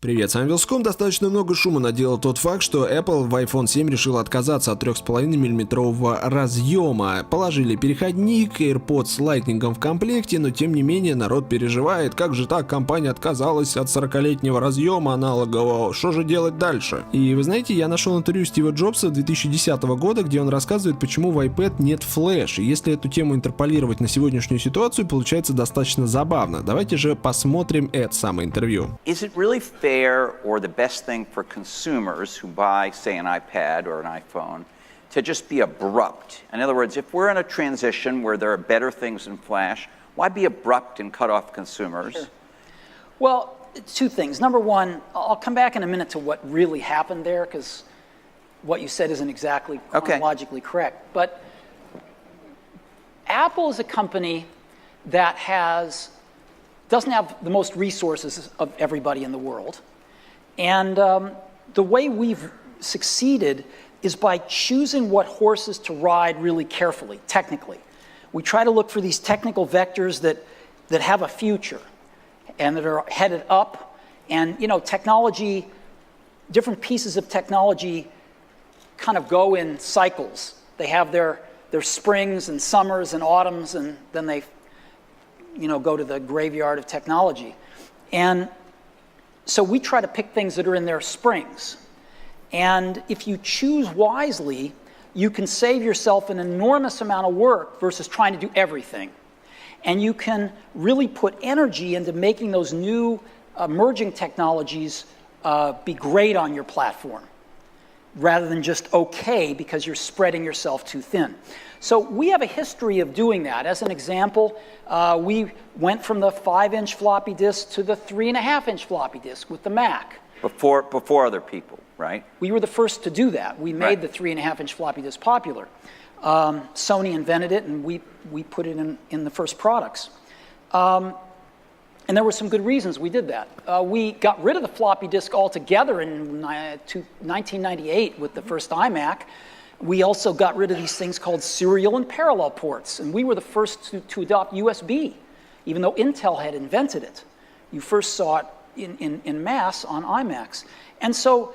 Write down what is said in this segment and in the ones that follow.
Привет, с вами Вилском. Достаточно много шума наделал тот факт, что Apple в iPhone 7 решила отказаться от 3,5 мм разъема. Положили переходник, AirPods с Lightning в комплекте, но тем не менее народ переживает, как же так компания отказалась от 40-летнего разъема аналогового, что же делать дальше? И вы знаете, я нашел интервью Стива Джобса 2010 года, где он рассказывает, почему в iPad нет флеш. И если эту тему интерполировать на сегодняшнюю ситуацию, получается достаточно забавно. Давайте же посмотрим это самое интервью. Fair or the best thing for consumers who buy, say, an iPad or an iPhone to just be abrupt? In other words, if we're in a transition where there are better things in Flash, why be abrupt and cut off consumers? Sure. Well, two things. Number one, I'll come back in a minute to what really happened there, because what you said isn't exactly chronologically correct. But Apple is a company that doesn't have the most resources of everybody in the world. And the way we've succeeded is by choosing what horses to ride really carefully, technically. We try to look for these technical vectors that have a future and that are headed up. And, you know, technology, different pieces of technology kind of go in cycles. They have their springs and summers and autumns, and then they go to the graveyard of technology. And so we try to pick things that are in their springs. And if you choose wisely, you can save yourself an enormous amount of work versus trying to do everything. And you can really put energy into making those new emerging technologies be great on your platform, rather than just okay because you're spreading yourself too thin. So we have a history of doing that. As an example, we went from the 5-inch floppy disk to the 3.5-inch floppy disk with the Mac. Before other people, right? We were the first to do that. We made the 3.5-inch floppy disk popular. Sony invented it, and we put it in the first products. And there were some good reasons we did that. We got rid of the floppy disk altogether in 1998 with the first iMac. We also got rid of these things called serial and parallel ports, and we were the first to adopt USB, even though Intel had invented it. You first saw it in mass on iMacs. And so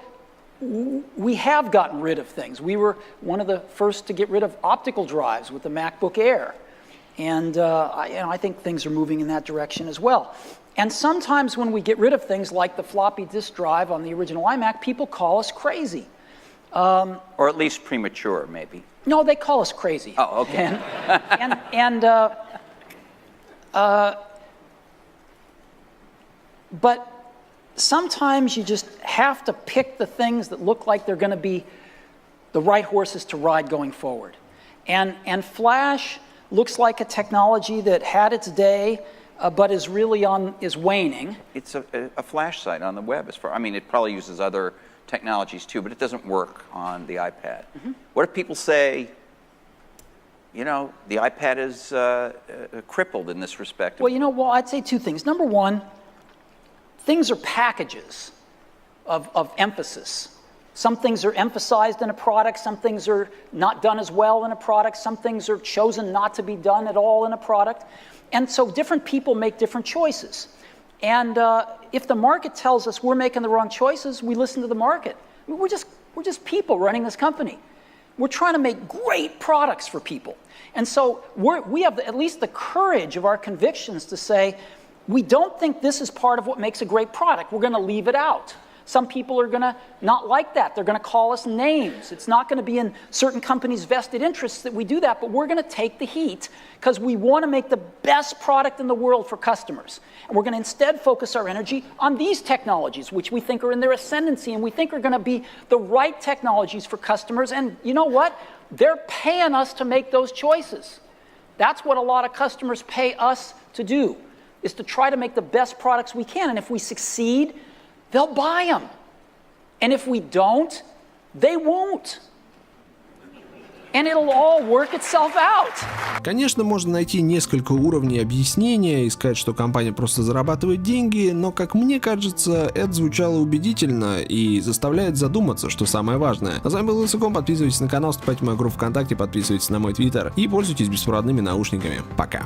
we have gotten rid of things. We were one of the first to get rid of optical drives with the MacBook Air. And I think things are moving in that direction as well. And sometimes when we get rid of things like the floppy disk drive on the original iMac, people call us crazy. Or at least premature, maybe. No, they call us crazy. Oh, okay. But sometimes you just have to pick the things that look like they're going to be the right horses to ride going forward. And Flash looks like a technology that had its day, but is waning. It's a Flash site on the web. It probably uses other technologies too, but it doesn't work on the iPad. Mm-hmm. What if people say, the iPad is crippled in this respect? Well, I'd say two things. Number one, things are packages of emphasis. Some things are emphasized in a product, some things are not done as well in a product, some things are chosen not to be done at all in a product. And so different people make different choices. And if the market tells us we're making the wrong choices, we listen to the market. We're just people running this company. We're trying to make great products for people. And so we have at least the courage of our convictions to say, we don't think this is part of what makes a great product. We're going to leave it out. Some people are going to not like that. They're going to call us names. It's not going to be in certain companies' vested interests that we do that, but we're going to take the heat because we want to make the best product in the world for customers. And we're going to instead focus our energy on these technologies, which we think are in their ascendancy and we think are going to be the right technologies for customers. And you know what? They're paying us to make those choices. That's what a lot of customers pay us to do, is to try to make the best products we can. And if we succeed, they'll buy them. And if we don't, they won't. And it'll all work itself out. Конечно, можно найти несколько уровней объяснения и сказать, что компания просто зарабатывает деньги, но, как мне кажется, это звучало убедительно и заставляет задуматься, что самое важное. А с вами был Вилсаком, подписывайтесь на канал, вступайте в мою группу ВКонтакте, подписывайтесь на мой Твиттер и пользуйтесь беспроводными наушниками. Пока.